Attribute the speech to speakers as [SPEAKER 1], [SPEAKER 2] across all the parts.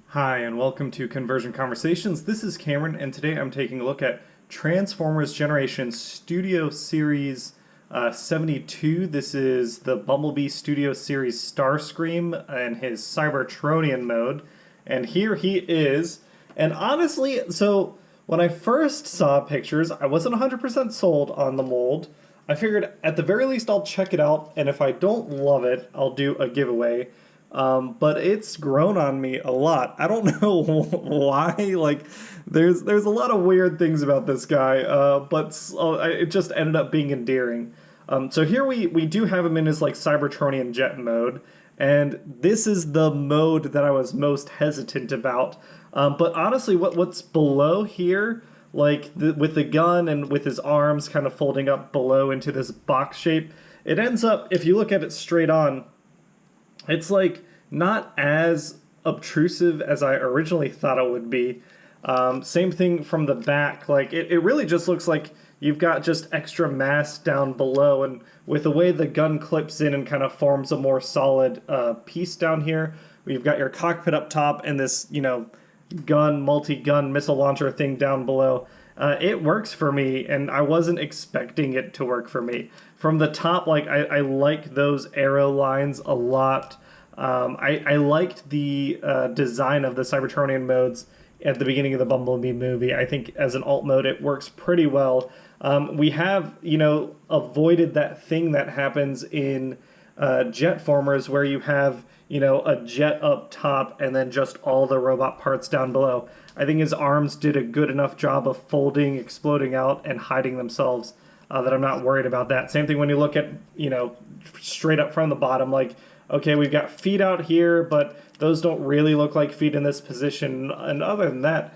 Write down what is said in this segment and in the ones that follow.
[SPEAKER 1] Hi, and welcome to Conversion Conversations. This is Cameron, and today I'm taking a look at Transformers Generation Studio Series 72. This is the Bumblebee Studio Series Starscream and his Cybertronian mode. And here he is. And honestly, so when I first saw pictures, I wasn't 100% sold on the mold. I figured at the very least I'll check it out, and if I don't love it, I'll do a giveaway. But it's grown on me a lot. I don't know why. Like, there's a lot of weird things about this guy, but it just ended up being endearing. So here we do have him in his like Cybertronian jet mode, and this is the mode that I was most hesitant about. But honestly, what's below here, like with the gun and with his arms kind of folding up below into this box shape, it ends up, if you look at it straight on, it's like not as obtrusive as I originally thought it would be. Same thing from the back. Like it really just looks like you've got just extra mass down below, and with the way the gun clips in and kind of forms a more solid piece down here, we've got your cockpit up top and this, multi-gun missile launcher thing down below. It works for me, and I wasn't expecting it to work for me. From the top, like I like those arrow lines a lot. I liked the design of the Cybertronian modes at the beginning of the Bumblebee movie. I think as an alt mode, it works pretty well. We have, avoided that thing that happens in Jetformers where you have, a jet up top and then just all the robot parts down below. I think his arms did a good enough job of folding, exploding out, and hiding themselves that I'm not worried about that. Same thing when you look at, straight up from the bottom, like, okay, we've got feet out here, but those don't really look like feet in this position. And other than that,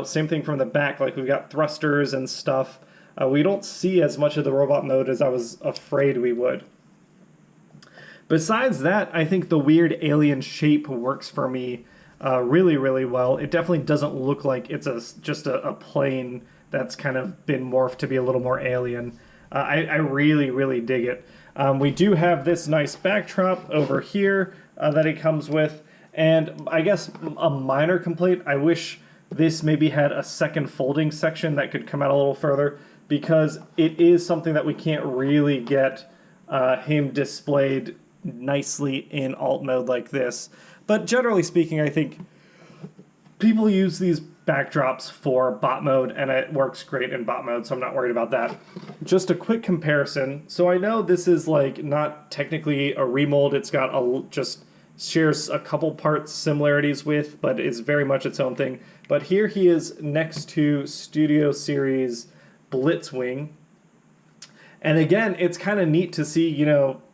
[SPEAKER 1] same thing from the back, like we've got thrusters and stuff. We don't see as much of the robot mode as I was afraid we would. Besides that, I think the weird alien shape works for me really, really well. It definitely doesn't look like it's just a plane that's kind of been morphed to be a little more alien. I really, really dig it. We do have this nice backdrop over here that it comes with, and I guess a minor complaint, I wish this maybe had a second folding section that could come out a little further, because it is something that we can't really get him displayed nicely in alt mode like this. But generally speaking, I think people use these backdrops for bot mode, and it works great in bot mode, so I'm not worried about that. Just a quick comparison. So I know this is like not technically a remold. It's got just shares a couple parts similarities with, but is very much its own thing. But here he is next to Studio Series Blitzwing. And again, it's kind of neat to see,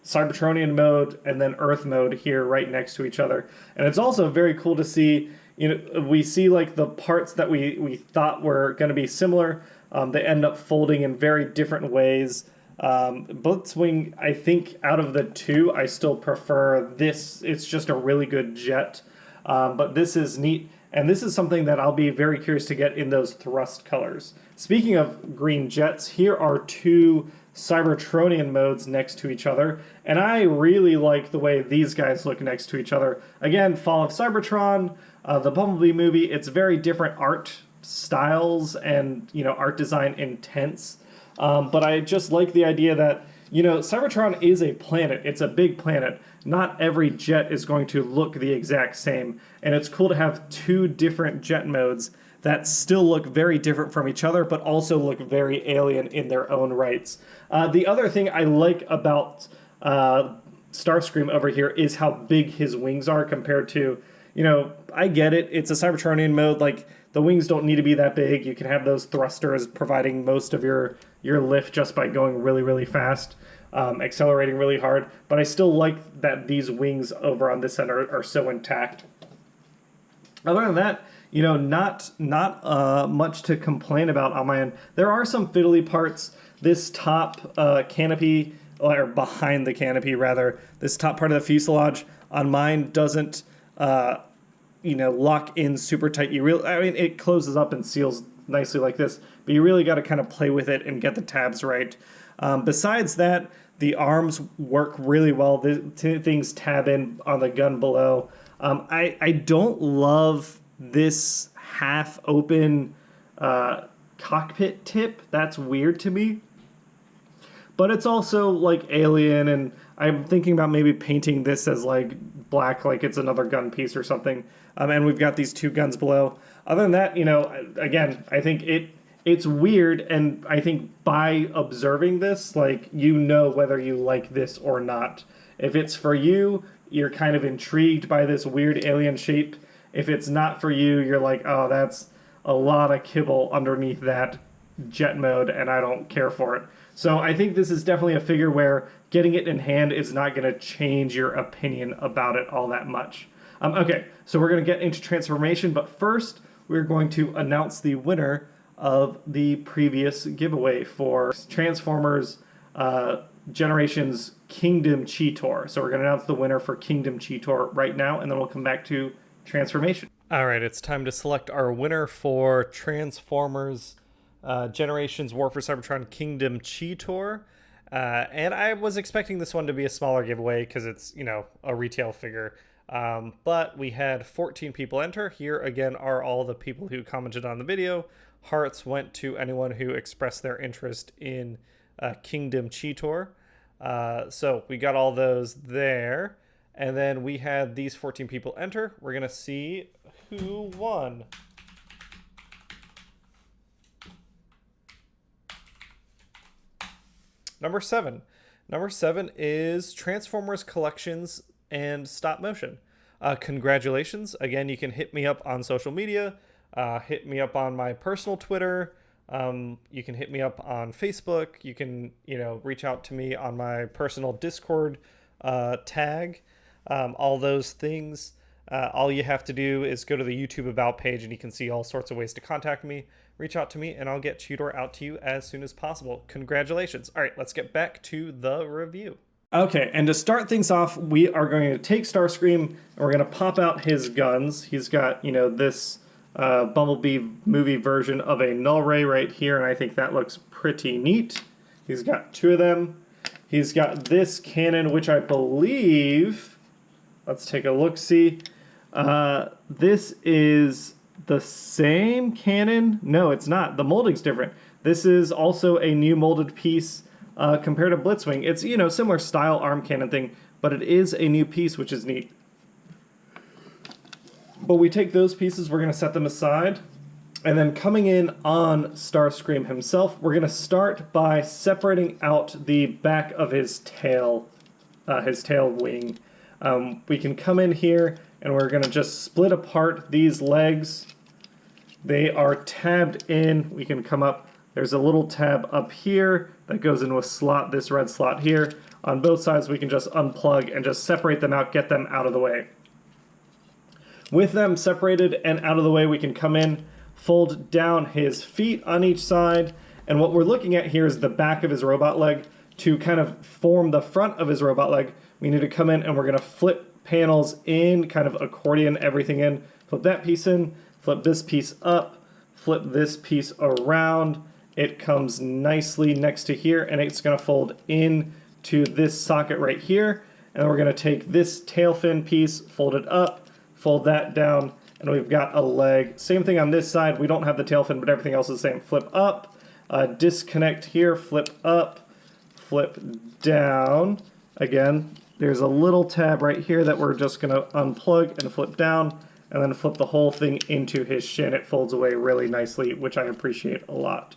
[SPEAKER 1] Cybertronian mode and then Earth mode here right next to each other. And it's also very cool to see, we see like the parts that we thought were going to be similar, they end up folding in very different ways. Blitzwing, I think out of the two, I still prefer this. It's just a really good jet, but this is neat. And this is something that I'll be very curious to get in those thrust colors. Speaking of green jets, here are two Cybertronian modes next to each other, and I really like the way these guys look next to each other. Again, Fall of Cybertron, the Bumblebee movie, it's very different art styles and, art design intense. But I just like the idea that, Cybertron is a planet. It's a big planet. Not every jet is going to look the exact same. And it's cool to have two different jet modes that still look very different from each other, but also look very alien in their own rights. The other thing I like about Starscream over here is how big his wings are compared to, I get it. It's a Cybertronian mode. Like, the wings don't need to be that big. You can have those thrusters providing most of your lift just by going really, really fast, accelerating really hard. But I still like that these wings over on this end are so intact. Other than that, not much to complain about on my end. There are some fiddly parts. This top canopy, or behind the canopy rather, this top part of the fuselage on mine doesn't lock in super tight. It closes up and seals nicely like this, but you really got to kind of play with it and get the tabs right. Besides that, the arms work really well. The things tab in on the gun below. I don't love this half open cockpit tip. That's weird to me. But it's also like alien, and I'm thinking about maybe painting this as like black, like it's another gun piece or something. And we've got these two guns below. Other than that, again, I think it's weird, and I think by observing this, like, whether you like this or not. If it's for you, you're kind of intrigued by this weird alien shape. If it's not for you, you're like, oh, that's a lot of kibble underneath that jet mode, and I don't care for it. So I think this is definitely a figure where getting it in hand is not going to change your opinion about it all that much. Okay, so we're going to get into transformation, but first we're going to announce the winner of the previous giveaway for Transformers Generations Kingdom Cheetor. So we're going to announce the winner for Kingdom Cheetor right now, and then we'll come back to transformation. All right, it's time to select our winner for Transformers Generations War for Cybertron Kingdom Cheetor. And I was expecting this one to be a smaller giveaway because it's, a retail figure. But we had 14 people enter. Here again are all the people who commented on the video. Hearts went to anyone who expressed their interest in Kingdom Cheetor. So we got all those there. And then we had these 14 people enter. We're going to see who won. Number 7. Number 7 is Transformers Collections and Stop Motion. Congratulations. Again, you can hit me up on social media. Hit me up on my personal Twitter. You can hit me up on Facebook. You can, reach out to me on my personal Discord tag. All those things. All you have to do is go to the YouTube About page, and you can see all sorts of ways to contact me. Reach out to me, and I'll get Cheetor out to you as soon as possible. Congratulations. All right, let's get back to the review. Okay, and to start things off, we are going to take Starscream, and we're going to pop out his guns. He's got, this Bumblebee movie version of a null ray right here, and I think that looks pretty neat. He's got 2 of them. He's got this cannon, which I believe... Let's take a look-see. This is the same cannon. No, it's not. The molding's different. This is also a new molded piece compared to Blitzwing. It's, similar style arm cannon thing, but it is a new piece, which is neat. But we take those pieces, we're going to set them aside. And then coming in on Starscream himself, we're going to start by separating out the back of his tail wing. We can come in here, and we're going to just split apart these legs. They are tabbed in. We can come up. There's a little tab up here that goes into a slot, this red slot here. On both sides, we can just unplug and just separate them out, get them out of the way. With them separated and out of the way, we can come in, fold down his feet on each side, and what we're looking at here is the back of his robot leg. To kind of form the front of his robot leg, we need to come in and we're going to flip panels in, kind of accordion everything in. Flip that piece in, flip this piece up, flip this piece around. It comes nicely next to here, and it's going to fold in to this socket right here. And then we're going to take this tail fin piece, fold it up, fold that down, and we've got a leg. Same thing on this side. We don't have the tail fin, but everything else is the same. Flip up, disconnect here, flip up, flip down. Again, there's a little tab right here that we're just going to unplug and flip down, and then flip the whole thing into his shin. It folds away really nicely, which I appreciate a lot.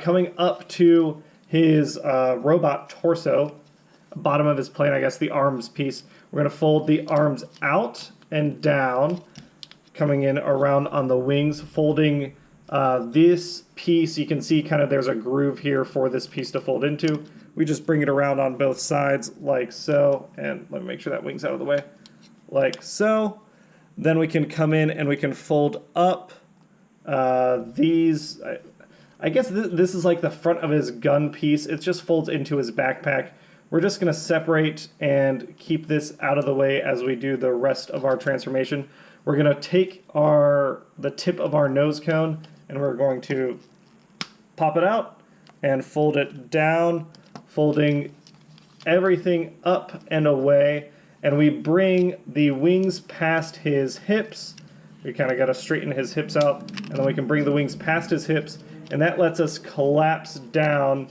[SPEAKER 1] Coming up to his robot torso, bottom of his plane, I guess the arms piece, we're going to fold the arms out and down, coming in around on the wings, folding this piece. You can see kind of there's a groove here for this piece to fold into. We just bring it around on both sides like so, and let me make sure that wing's out of the way, like so. Then we can come in and we can fold up these. I guess this is like the front of his gun piece. It just folds into his backpack. We're just going to separate and keep this out of the way as we do the rest of our transformation. We're going to take the tip of our nose cone, and we're going to pop it out and fold it down, folding everything up and away. and we bring the wings past his hips. We kind of got to straighten his hips out, and then we can bring the wings past his hips, and that lets us collapse down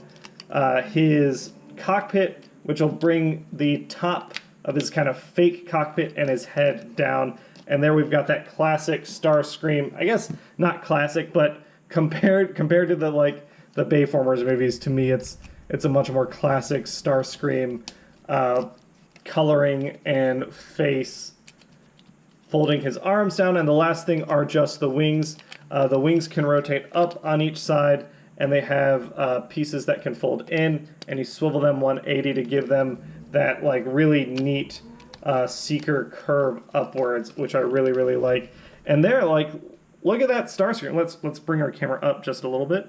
[SPEAKER 1] his cockpit, which will bring the top of his kind of fake cockpit and his head down. And there we've got that classic Starscream. I guess not classic, but compared to the the Bayformers movies, to me it's a much more classic Starscream coloring and face. Folding his arms down, and the last thing are just the wings. The wings can rotate up on each side, and they have pieces that can fold in, and you swivel them 180 to give them that really neat seeker curve upwards, which I really like. And there, look at that Starscream. Let's bring our camera up just a little bit.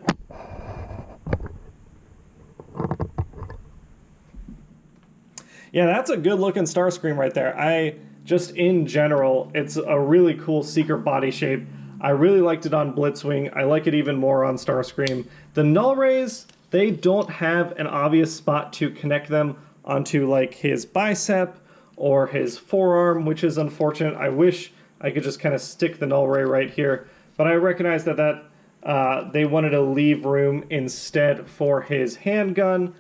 [SPEAKER 1] Yeah, that's a good looking Starscream right there. Just in general, it's a really cool seeker body shape. I really liked it on Blitzwing. I like it even more on Starscream. The null rays, they don't have an obvious spot to connect them onto his bicep or his forearm, which is unfortunate. I wish I could just kind of stick the null ray right here, but I recognize that they wanted to leave room instead for his handgun,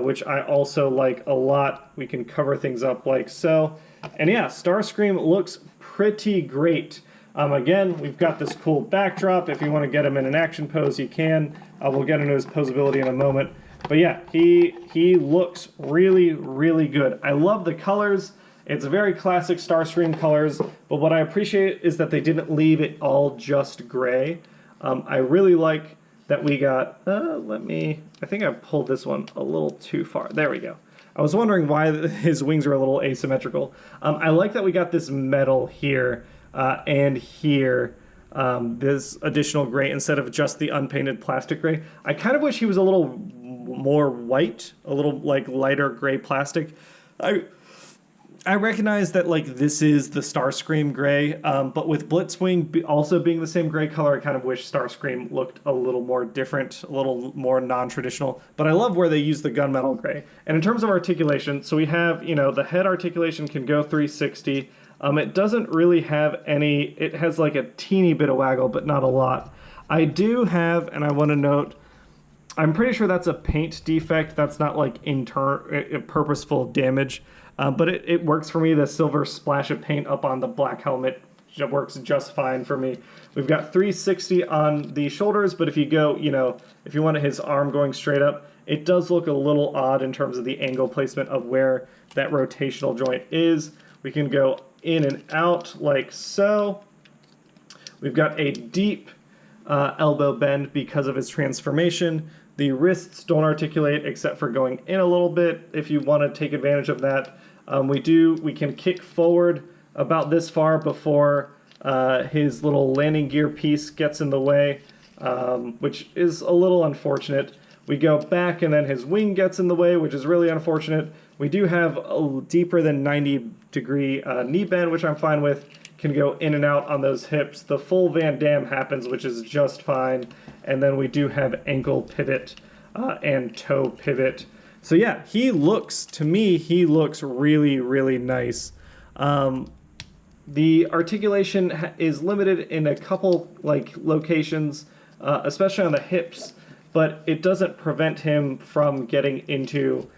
[SPEAKER 1] which I also like a lot. We can cover things up like so. And yeah, Starscream looks pretty great. Again, we've got this cool backdrop. If you want to get him in an action pose, you can. We'll get into his posability in a moment. But yeah, he looks really good. I love the colors. It's very classic Starscream colors, but what I appreciate is that they didn't leave it all just gray. I really like that we got, I think I pulled this one a little too far. There we go. I was wondering why his wings are a little asymmetrical. I like that we got this metal here and here, this additional gray instead of just the unpainted plastic gray. I kind of wish he was a little more white, a little lighter gray plastic. I recognize that this is the Starscream gray, but with Blitzwing also being the same gray color, I kind of wish Starscream looked a little more different, a little more non-traditional. But I love where they use the gunmetal gray. And in terms of articulation, so we have, the head articulation can go 360. It doesn't really have any, it has a teeny bit of waggle, but not a lot. I do have, and I want to note, I'm pretty sure that's a paint defect. That's not purposeful damage. But it works for me. The silver splash of paint up on the black helmet works just fine for me. We've got 360 on the shoulders, but if you go, if you want his arm going straight up, it does look a little odd in terms of the angle placement of where that rotational joint is. We can go in and out like so. We've got a deep elbow bend because of his transformation. The wrists don't articulate except for going in a little bit if you want to take advantage of that. We can kick forward about this far before his little landing gear piece gets in the way, which is a little unfortunate. We go back and then his wing gets in the way, which is really unfortunate. We do have a deeper than 90-degree knee bend, which I'm fine with. Can go in and out on those hips. The full Van Damme happens, which is just fine. And then we do have ankle pivot and toe pivot. So yeah, to me, he looks really nice. The articulation is limited in a couple locations, especially on the hips, but it doesn't prevent him from getting into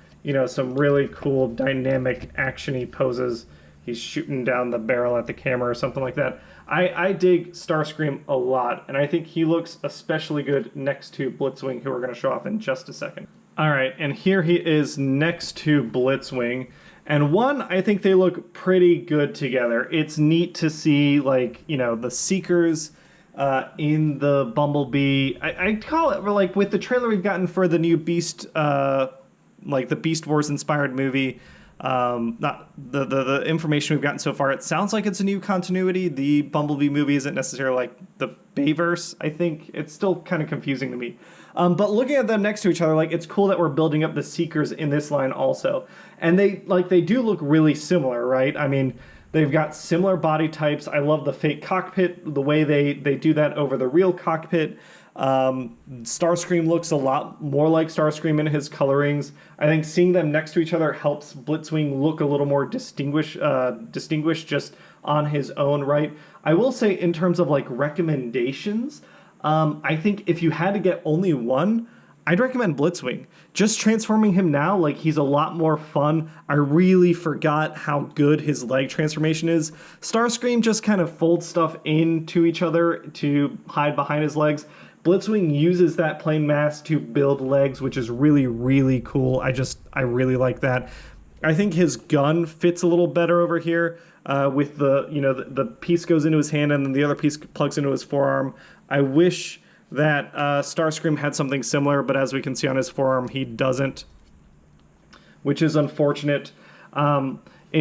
[SPEAKER 1] some really cool dynamic actiony poses. He's shooting down the barrel at the camera or something like that. I dig Starscream a lot, and I think he looks especially good next to Blitzwing, who we're going to show off in just a second. Alright, and here he is next to Blitzwing, and I think they look pretty good together. It's neat to see, the Seekers in the Bumblebee. I call it, with the trailer we've gotten for the new Beast, the Beast Wars inspired movie, not the information we've gotten so far, it sounds like it's a new continuity. The Bumblebee movie isn't necessarily the Bayverse, I think. It's still kind of confusing to me. But looking at them next to each other, it's cool that we're building up the Seekers in this line also. And they do look really similar, right? I mean, They've got similar body types. I love the fake cockpit, the way they do that over the real cockpit. Starscream looks a lot more like Starscream in his colorings. I think seeing them next to each other helps Blitzwing look a little more distinguished just on his own right. I will say in terms of like recommendations, I think if you had to get only one, I'd recommend Blitzwing. Just transforming him now, like, he's a lot more fun. I really forgot how good his leg transformation is. Starscream just kind of folds stuff into each other to hide behind his legs. Blitzwing uses that plain mass to build legs, which is really, really cool. I really like that. I think his gun fits a little better over here with the piece goes into his hand and then the other piece plugs into his forearm. I wish that Starscream had something similar, but as we can see on his forearm, he doesn't, which is unfortunate.